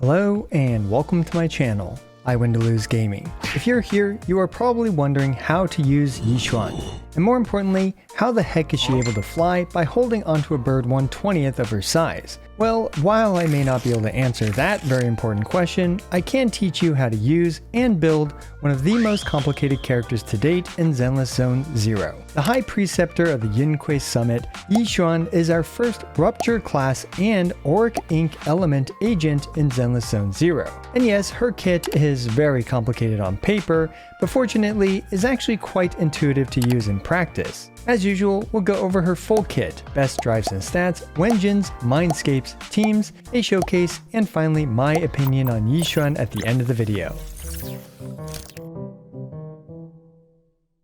Hello and welcome to my channel, I Win to Lose Gaming. If you're here, you are probably wondering how to use Yixuan, and more importantly, how the heck is she able to fly by holding onto a bird 1/20th of her size? Well, while I may not be able to answer that very important question, I can teach you how to use and build one of the most complicated characters to date in Zenless Zone Zero. The High Preceptor of the Yunque Summit, Yixuan is our first Rupture class and Auric Ink element agent in Zenless Zone Zero. And yes, her kit is very complicated on paper, but fortunately is actually quite intuitive to use in practice. As usual, we'll go over her full kit, best drives and stats, Wenjins, Mindscapes, teams, a showcase, and finally my opinion on Yixuan at the end of the video.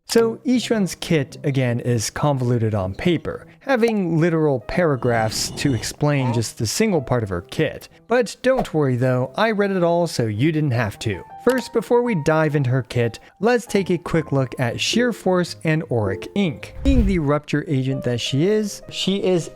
So Yixuan's kit again is convoluted on paper, having literal paragraphs to explain just a single part of her kit. But don't worry though, I read it all so you didn't have to. First, before we dive into her kit, let's take a quick look at Sheer Force and Auric Ink. Being the Rupture agent that she is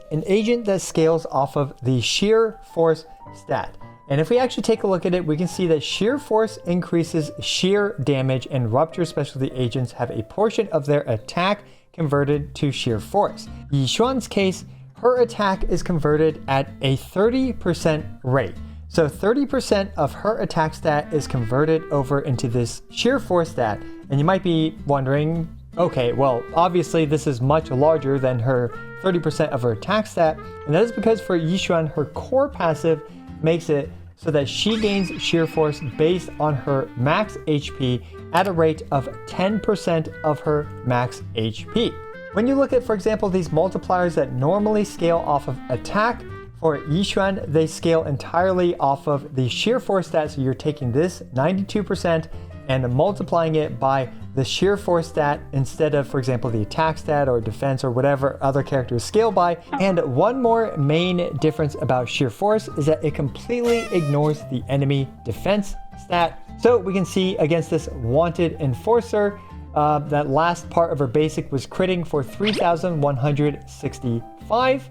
an agent that scales off of the Sheer Force stat. And if we actually take a look at it, we can see that Sheer Force increases sheer damage, and Rupture specialty agents have a portion of their attack converted to Sheer Force. In Yixuan's case, her attack is converted at a 30% rate. So 30% of her attack stat is converted over into this Sheer Force stat. And you might be wondering, okay, well, obviously this is much larger than her 30% of her attack stat. And that is because for Yixuan, her core passive makes it so that she gains Sheer Force based on her max HP at a rate of 10% of her max HP. When you look at, for example, these multipliers that normally scale off of attack, for Yixuan, they scale entirely off of the Sheer Force stat. So you're taking this 92% and multiplying it by the Sheer Force stat instead of, for example, the attack stat or defense or whatever other characters scale by. And one more main difference about Sheer Force is that it completely ignores the enemy defense stat. So we can see against this Wanted Enforcer, that last part of her basic was critting for 3,165.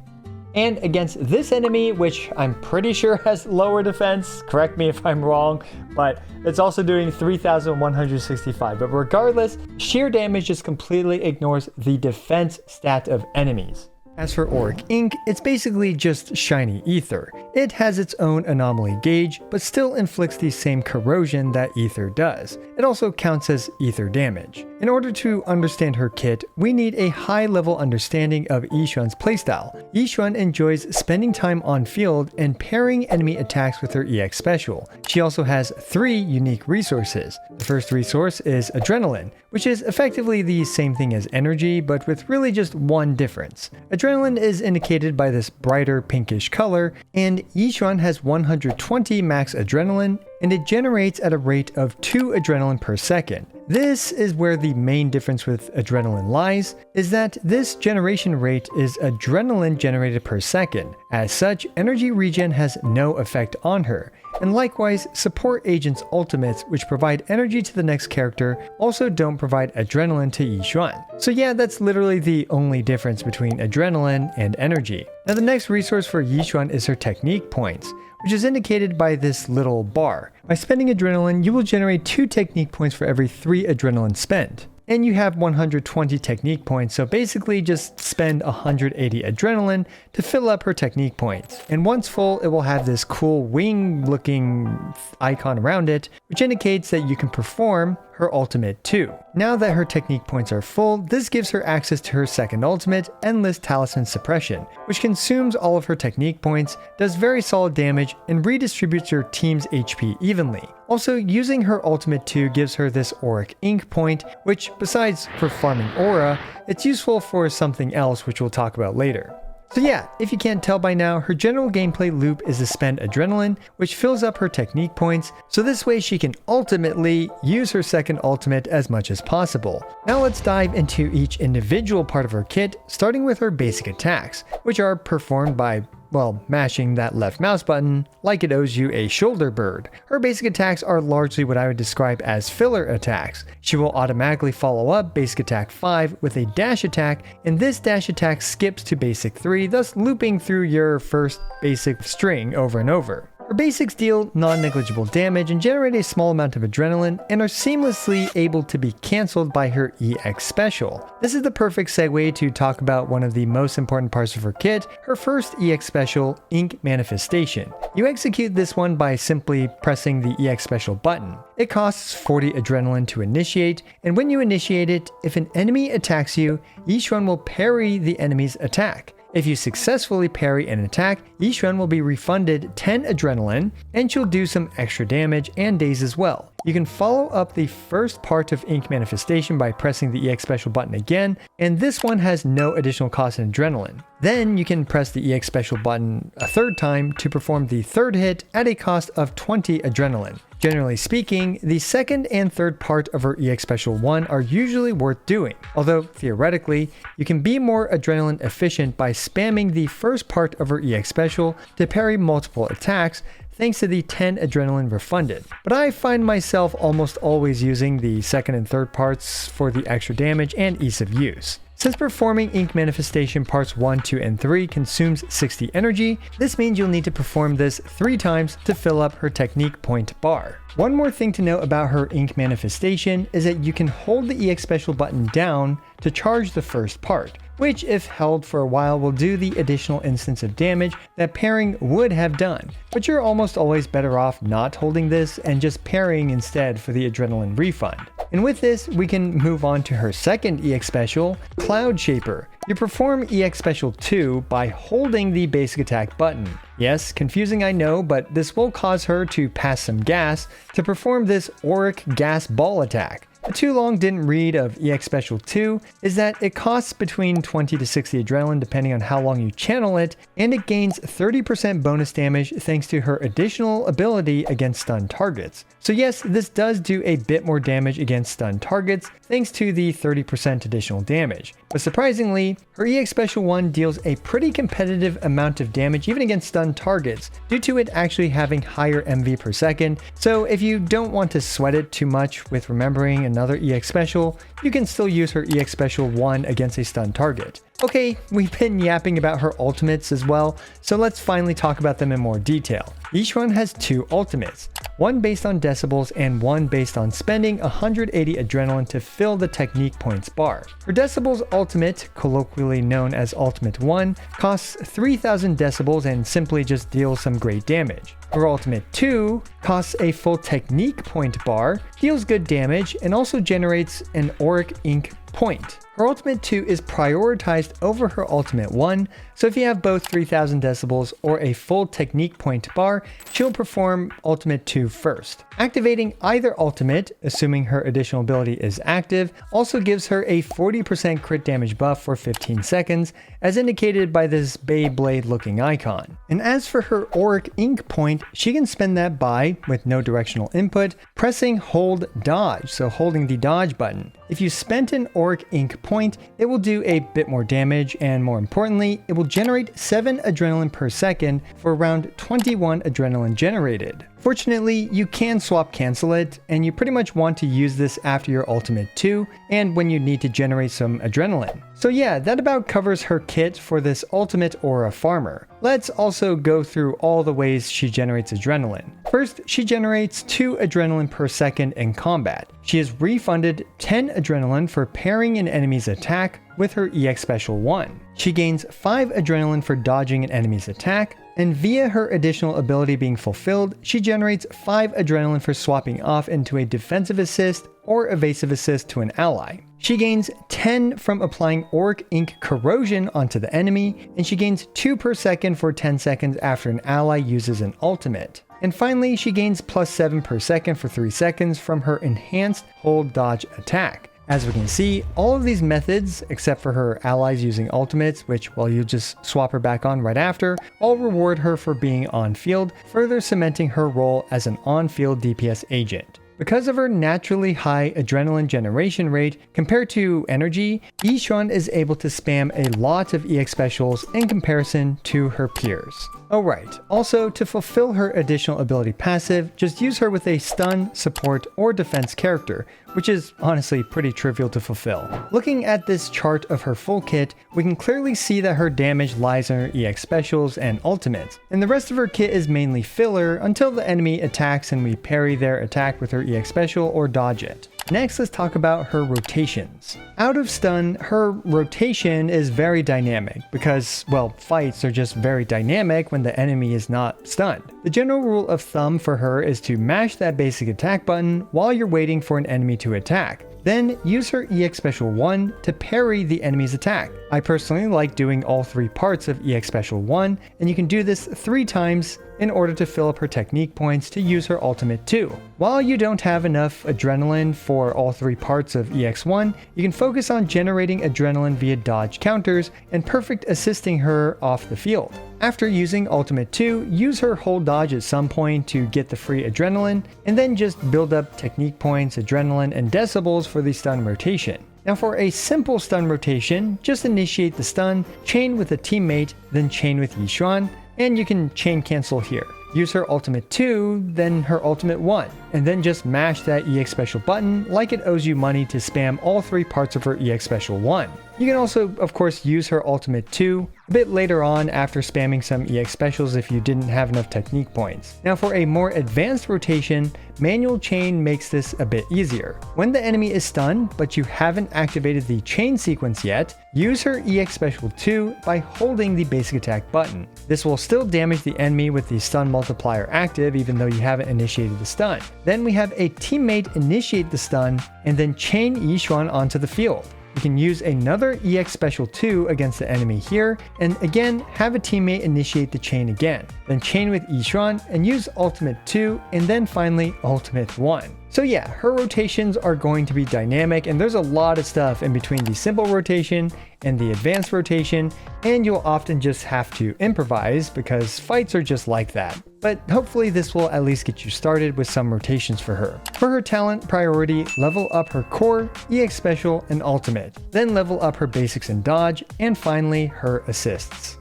And against this enemy, which I'm pretty sure has lower defense, correct me if I'm wrong, but it's also doing 3,165. But regardless, sheer damage just completely ignores the defense stat of enemies. As for Auric Ink, it's basically just shiny ether. It has its own anomaly gauge, but still inflicts the same corrosion that ether does. It also counts as ether damage. In order to understand her kit, we need a high-level understanding of Yixuan's playstyle. Yixuan enjoys spending time on field and pairing enemy attacks with her EX special. She also has 3 unique resources. The first resource is Adrenaline, which is effectively the same thing as energy, but with really just one difference. Adrenaline is indicated by this brighter pinkish color, and Yixuan has 120 max adrenaline, and it generates at a rate of 2 adrenaline per second. This is where the main difference with adrenaline lies, is that this generation rate is adrenaline generated per second. As such, energy regen has no effect on her. And likewise, support agents' ultimates, which provide energy to the next character, also don't provide adrenaline to Yixuan. So yeah, that's literally the only difference between adrenaline and energy. Now the next resource for Yixuan is her technique points, which is indicated by this little bar. By spending adrenaline, you will generate 2 technique points for every 3 adrenaline spent. And you have 120 technique points, so basically just spend 180 adrenaline to fill up her technique points. And once full, it will have this cool wing looking icon around it, which indicates that you can perform her ultimate too. Now that her technique points are full, this gives her access to her second ultimate, Endless Talisman Suppression, which consumes all of her technique points, does very solid damage, and redistributes your team's HP evenly. Also, using her ultimate 2 gives her this Auric Ink point, which besides for farming aura, it's useful for something else which we'll talk about later. So yeah, if you can't tell by now, her general gameplay loop is to spend adrenaline, which fills up her technique points, so this way she can ultimately use her second ultimate as much as possible. Now let's dive into each individual part of her kit, starting with her basic attacks, which are performed by, well, mashing that left mouse button like it owes you a shoulder bird. Her basic attacks are largely what I would describe as filler attacks. She will automatically follow up basic attack 5 with a dash attack, and this dash attack skips to basic 3, thus looping through your first basic string over and over. Her basics deal non-negligible damage and generate a small amount of adrenaline and are seamlessly able to be cancelled by her EX special. This is the perfect segue to talk about one of the most important parts of her kit, her first EX special, Ink Manifestation. You execute this one by simply pressing the EX special button. It costs 40 adrenaline to initiate, and when you initiate it, if an enemy attacks you, Yixuan will parry the enemy's attack. If you successfully parry an attack, Yixuan will be refunded 10 adrenaline, and she'll do some extra damage and daze as well. You can follow up the first part of Ink Manifestation by pressing the EX Special button again, and this one has no additional cost in adrenaline. Then you can press the EX Special button a third time to perform the third hit at a cost of 20 adrenaline. Generally speaking, the second and third part of her EX Special 1 are usually worth doing, although theoretically, you can be more adrenaline efficient by spamming the first part of her EX Special to parry multiple attacks, thanks to the 10 adrenaline refunded. But I find myself almost always using the second and third parts for the extra damage and ease of use. Since performing Ink Manifestation parts 1, 2, and 3 consumes 60 energy, this means you'll need to perform this 3 times to fill up her technique point bar. One more thing to note about her Ink Manifestation is that you can hold the EX Special button down to charge the first part, which if held for a while will do the additional instance of damage that parrying would have done. But you're almost always better off not holding this and just parrying instead for the adrenaline refund. And with this, we can move on to her second EX Special, Cloud Shaper. You perform EX Special 2 by holding the basic attack button. Yes, confusing I know, but this will cause her to pass some gas to perform this Auric gas ball attack. A too long didn't read of EX Special 2 is that it costs between 20 to 60 adrenaline depending on how long you channel it, and it gains 30% bonus damage thanks to her additional ability against stun targets. So yes, this does do a bit more damage against stun targets thanks to the 30% additional damage. But surprisingly, her EX Special 1 deals a pretty competitive amount of damage even against stun targets due to it actually having higher MV per second. So if you don't want to sweat it too much with remembering another EX Special, you can still use her EX Special 1 against a stun target. Okay, we've been yapping about her ultimates as well, so let's finally talk about them in more detail. Each one has 2 ultimates, one based on decibels and one based on spending 180 adrenaline to fill the technique points bar. Her decibels ultimate, colloquially known as Ultimate 1, costs 3000 decibels and simply just deals some great damage. Her Ultimate 2 costs a full technique point bar, deals good damage, and also generates an Auric Ink point. Her Ultimate 2 is prioritized over her Ultimate 1, so if you have both 3000 decibels or a full technique point bar, she'll perform Ultimate 2 first. Activating either Ultimate, assuming her additional ability is active, also gives her a 40% crit damage buff for 15 seconds, as indicated by this Beyblade looking icon. And as for her Auric Ink point, she can spend that by, with no directional input, pressing hold dodge, so holding the dodge button. If you spent an Auric Ink point, it will do a bit more damage, and more importantly, it will generate 7 adrenaline per second for around 21 adrenaline generated. Fortunately, you can swap cancel it, and you pretty much want to use this after your Ultimate 2 and when you need to generate some adrenaline. So yeah, that about covers her kit for this Ultimate Aura Farmer. Let's also go through all the ways she generates adrenaline. First, she generates 2 adrenaline per second in combat. She is refunded 10 adrenaline for parrying an enemy's attack with her EX Special 1. She gains 5 adrenaline for dodging an enemy's attack, and via her additional ability being fulfilled, she generates 5 adrenaline for swapping off into a defensive assist or evasive assist to an ally. She gains 10 from applying Auric Ink Corrosion onto the enemy, and she gains 2 per second for 10 seconds after an ally uses an ultimate. And finally, she gains plus 7 per second for 3 seconds from her enhanced hold dodge attack. As we can see, all of these methods, except for her allies using ultimates, which, well, you just swap her back on right after, all reward her for being on field, further cementing her role as an on-field DPS agent. Because of her naturally high adrenaline generation rate compared to energy, Yixuan is able to spam a lot of EX specials in comparison to her peers. Alright, also to fulfill her additional ability passive, just use her with a stun, support, or defense character, which is honestly pretty trivial to fulfill. Looking at this chart of her full kit, we can clearly see that her damage lies in her EX specials and ultimates, and the rest of her kit is mainly filler until the enemy attacks and we parry their attack with her EX special or dodge it. Next, let's talk about her rotations. Out of stun, her rotation is very dynamic because, well, fights are just very dynamic when the enemy is not stunned. The general rule of thumb for her is to mash that basic attack button while you're waiting for an enemy to attack. Then use her EX Special 1 to parry the enemy's attack. I personally like doing all 3 parts of EX Special 1, and you can do this 3 times in order to fill up her technique points to use her ultimate 2. While you don't have enough adrenaline for all 3 parts of EX1, you can focus on generating adrenaline via dodge counters and perfect assisting her off the field. After using ultimate 2, use her hold dodge at some point to get the free adrenaline, and then just build up technique points, adrenaline, and decibels for the stun rotation. Now for a simple stun rotation, just initiate the stun, chain with a teammate, then chain with Yixuan, and you can chain cancel here. Use her ultimate 2, then her ultimate 1, and then just mash that EX special button like it owes you money to spam all 3 parts of her EX special 1. You can also, of course, use her ultimate 2 a bit later on after spamming some EX specials if you didn't have enough technique points. Now for a more advanced rotation, manual chain makes this a bit easier. When the enemy is stunned, but you haven't activated the chain sequence yet, use her EX special 2 by holding the basic attack button. This will still damage the enemy with the stun multiplier active even though you haven't initiated the stun. Then we have a teammate initiate the stun and then chain Yixuan onto the field. You can use another EX Special 2 against the enemy here, and again, have a teammate initiate the chain again. Then chain with Yixuan and use Ultimate 2, and then finally Ultimate 1. So yeah, her rotations are going to be dynamic, and there's a lot of stuff in between the simple rotation and the advanced rotation, and you'll often just have to improvise because fights are just like that. But hopefully this will at least get you started with some rotations for her. For her talent priority, level up her core, EX special, and ultimate. Then level up her basics and dodge, and finally her assists.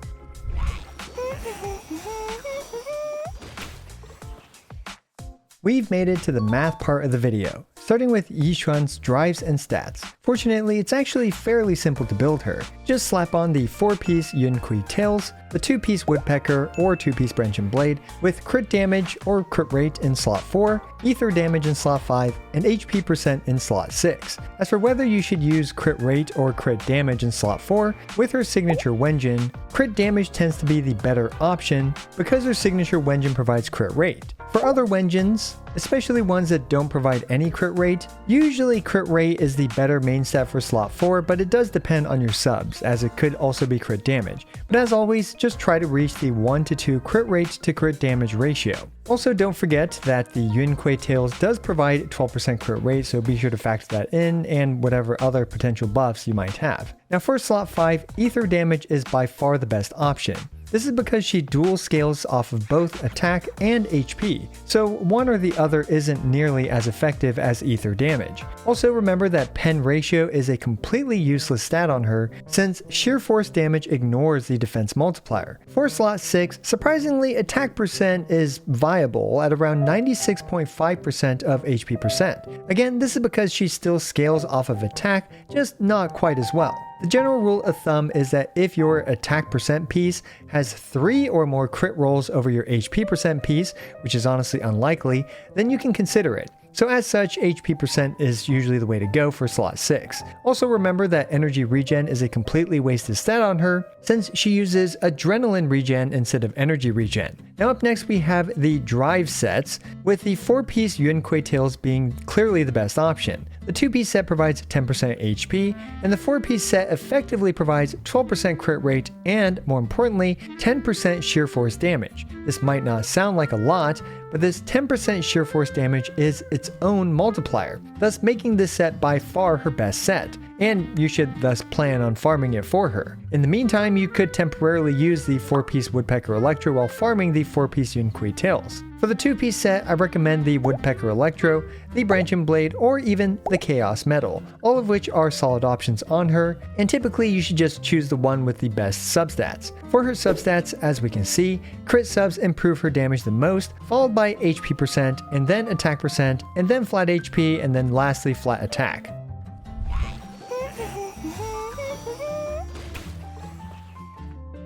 We've made it to the math part of the video, starting with Yixuan's drives and stats. Fortunately, it's actually fairly simple to build her. Just slap on the 4-piece Yunkui tails, the 2-piece woodpecker or 2-piece branch and blade, with crit damage or crit rate in slot 4, ether damage in slot 5, and HP percent in slot 6. As for whether you should use crit rate or crit damage in slot 4, with her signature Wenjin, crit damage tends to be the better option because her signature Wenjin provides crit rate. For other Wenjins, especially ones that don't provide any crit rate, usually crit rate is the better main stat for slot 4, but it does depend on your subs, as it could also be crit damage. But as always, just try to reach the 1 to 2 crit rate to crit damage ratio. Also, don't forget that the Yunkui tails does provide 12% crit rate, so be sure to factor that in and whatever other potential buffs you might have. Now for slot 5, ether damage is by far the best option. This is because she dual scales off of both attack and HP, so one or the other isn't nearly as effective as ether damage. Also remember that pen ratio is a completely useless stat on her since sheer force damage ignores the defense multiplier. For slot 6, surprisingly attack percent is viable at around 96.5% of HP percent. Again, this is because she still scales off of attack, just not quite as well. The general rule of thumb is that if your attack percent piece has 3 or more crit rolls over your HP percent piece, which is honestly unlikely, then you can consider it. So as such, HP percent is usually the way to go for slot 6. Also remember that energy regen is a completely wasted stat on her, since she uses adrenaline regen instead of energy regen. Now up next we have the drive sets, with the 4-piece Yunkui tails being clearly the best option. The 2-piece set provides 10% HP, and the 4-piece set effectively provides 12% crit rate and, more importantly, 10% sheer force damage. This might not sound like a lot, but this 10% sheer force damage is its own multiplier, thus making this set by far her best set, and you should thus plan on farming it for her. In the meantime, you could temporarily use the 4-piece Woodpecker Electro while farming the 4-piece Yunkui tails. For the 2-piece set, I recommend the Woodpecker Electro, the Branching Blade, or even the Chaos Metal, all of which are solid options on her, and typically you should just choose the one with the best substats. For her substats, as we can see, crit subs improve her damage the most, followed by HP percent, and then attack percent, and then flat HP, and then lastly flat attack.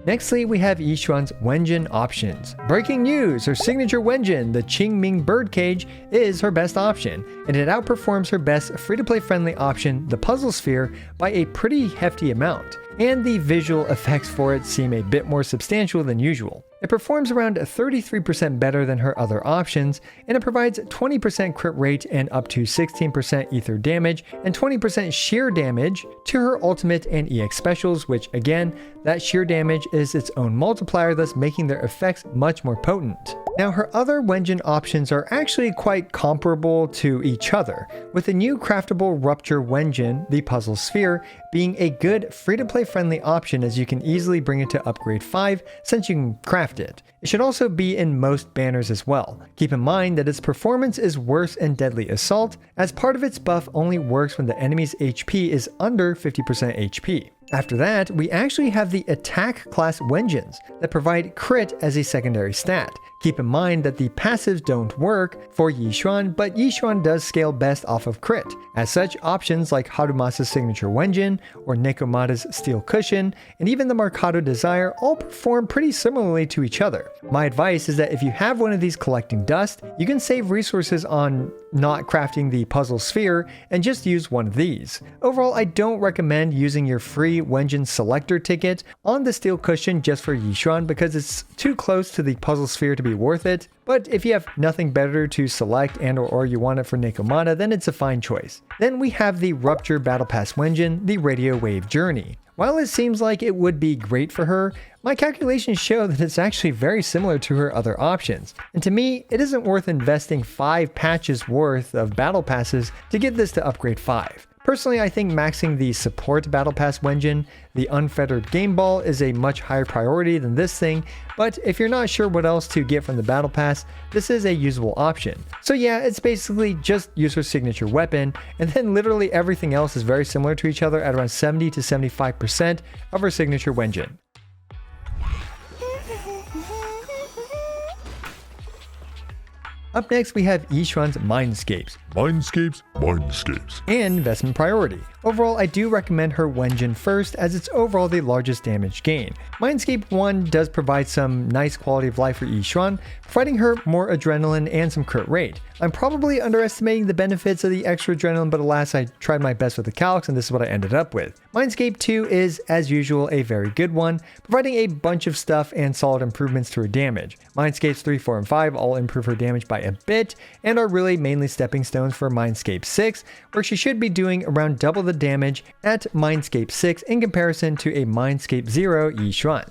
Nextly, we have Yixuan's Wenjin options. Breaking news! Her signature Wenjin, the Qingming Birdcage, is her best option, and it outperforms her best free-to-play friendly option, the Puzzle Sphere, by a pretty hefty amount, and the visual effects for it seem a bit more substantial than usual. It performs around 33% better than her other options, and it provides 20% crit rate and up to 16% ether damage and 20% sheer damage to her ultimate and EX specials, which again, that sheer damage is its own multiplier, thus making their effects much more potent. Now, her other Wenjin options are actually quite comparable to each other, with the new craftable Rupture Wenjin, the Puzzle Sphere, being a good free-to-play friendly option as you can easily bring it to upgrade 5 since you can craft it. It should also be in most banners as well. Keep in mind that its performance is worse in Deadly Assault, as part of its buff only works when the enemy's HP is under 50% HP. After that, we actually have the attack class Wenjins that provide crit as a secondary stat. Keep in mind that the passives don't work for Yixuan, but Yixuan does scale best off of crit. As such, options like Harumasa's signature Wenjin, or Nekomata's Steel Cushion, and even the Mercado Desire all perform pretty similarly to each other. My advice is that if you have one of these collecting dust, you can save resources on not crafting the Puzzle Sphere and just use one of these. Overall, I don't recommend using your free Wenjin selector ticket on the Steel Cushion just for Yixuan because it's too close to the Puzzle Sphere to be worth it, but if you have nothing better to select and or you want it for Nekomata, then it's a fine choice. Then we have the Rupture Battle Pass Wenjin, the Radio Wave Journey. While it seems like it would be great for her, my calculations show that it's actually very similar to her other options, and to me, it isn't worth investing 5 patches worth of battle passes to get this to upgrade 5. Personally, I think maxing the support battle pass Wenjin, the unfettered game ball, is a much higher priority than this thing, but if you're not sure what else to get from the battle pass, this is a usable option. So yeah, it's basically just use her signature weapon, and then literally everything else is very similar to each other at around 70 to 75% of her signature Wenjin. Up next, we have Yixuan's Mindscapes. And investment priority. Overall, I do recommend her Wenjin first as it's overall the largest damage gain. Mindscape 1 does provide some nice quality of life for Yixuan, providing her more adrenaline and some crit rate. I'm probably underestimating the benefits of the extra adrenaline, but alas, I tried my best with the calcs and this is what I ended up with. Mindscape 2 is, as usual, a very good one, providing a bunch of stuff and solid improvements to her damage. Mindscapes 3, 4, and 5 all improve her damage by a bit and are really mainly stepping stones for Mindscape 6, where she should be doing around double the damage at Mindscape 6 in comparison to a Mindscape Zero Yixuan.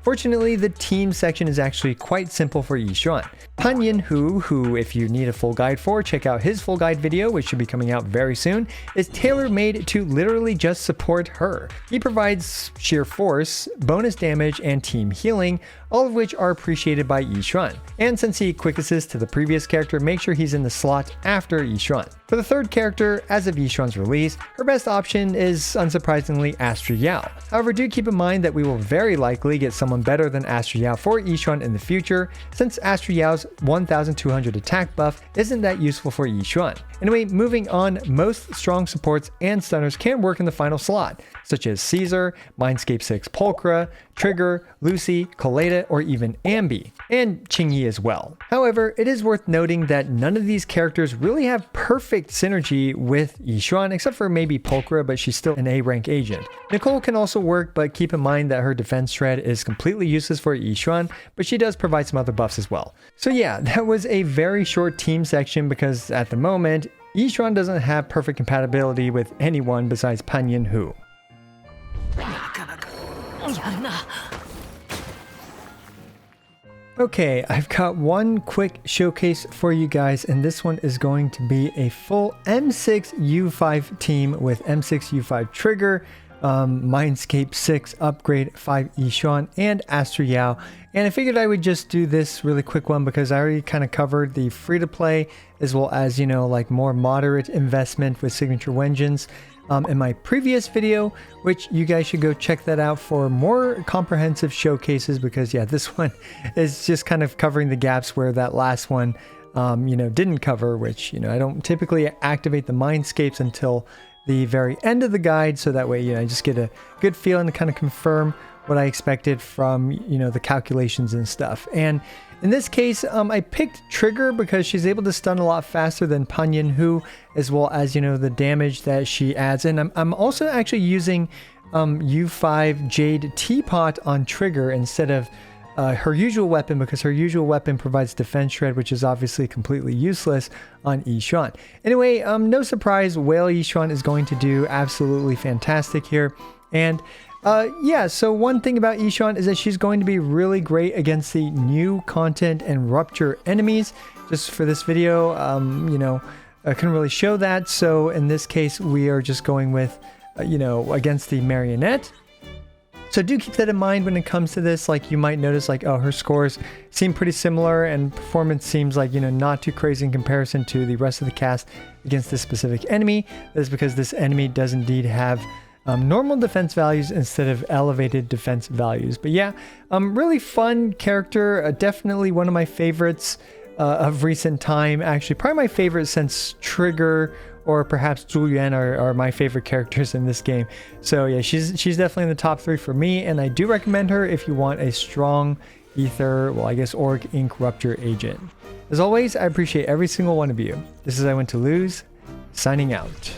Fortunately, the team section is actually quite simple for Yixuan. Pan Yin-Hu, who if you need a full guide for, check out his full guide video, which should be coming out very soon, is tailor-made to literally just support her. He provides sheer force, bonus damage, and team healing, all of which are appreciated by Yixuan. And since he quick assists to the previous character, make sure he's in the slot after Yixuan. For the third character, as of Yixuan's release, her best option is unsurprisingly Astra Yao. However, do keep in mind that we will very likely get someone better than Astra Yao for Yixuan in the future, since Astra Yao's 1200 attack buff isn't that useful for Yixuan. Anyway, moving on, most strong supports and stunners can work in the final slot, such as Caesar, Mindscape 6 Pulchra, Trigger, Lucy, Coleta, or even Ambi, and Qingyi as well. However, it is worth noting that none of these characters really have perfect synergy with Yixuan, except for maybe Pulchra, but she's still an A rank agent. Nicole can also work, but keep in mind that her defense shred is completely useless for Yixuan, but she does provide some other buffs as well. So yeah, that was a very short team section because at the moment, Yixuan doesn't have perfect compatibility with anyone besides Pan Yin-Hu. Okay, I've got one quick showcase for you guys, and this one is going to be a full M6U5 team with M6U5 trigger, Mindscape 6 upgrade 5 Yixuan and Astro Yao. And I figured I would just do this really quick one because I already kind of covered the free-to-play as well as, you know, like more moderate investment with signature Wenjins in my previous video, which you guys should go check that out for more comprehensive showcases, because yeah, this one is just kind of covering the gaps where that last one you know, didn't cover, which, you know, I don't typically activate the Mindscapes until the very end of the guide, so that way, you know, I just get a good feeling to kind of confirm what I expected from, you know, the calculations and stuff. And in this case, I picked Trigger because she's able to stun a lot faster than Panyan Hu, as well as, you know, the damage that she adds. And I'm also actually using U5 Jade Teapot on Trigger instead of her usual weapon, because her usual weapon provides defense shred, which is obviously completely useless on Yixuan. Anyway, no surprise, Whale Yixuan is going to do absolutely fantastic here. And yeah, so one thing about Yixuan is that she's going to be really great against the new content and Rupture enemies. Just for this video, you know, I couldn't really show that. So in this case, we are just going with, you know, against the Marionette. So do keep that in mind when it comes to this. Like, you might notice, like, oh, her scores seem pretty similar and performance seems like, you know, not too crazy in comparison to the rest of the cast against this specific enemy. That is because this enemy does indeed have normal defense values instead of elevated defense values. But yeah, really fun character. Definitely one of my favorites of recent time. Actually, probably my favorite since Trigger or perhaps Zhu Yuan are my favorite characters in this game. So yeah, she's definitely in the top 3 for me, and I do recommend her if you want a strong Ether, well, I guess Auric Ink Rupture agent. As always, I appreciate every single one of you. This is I Went to Lose, signing out.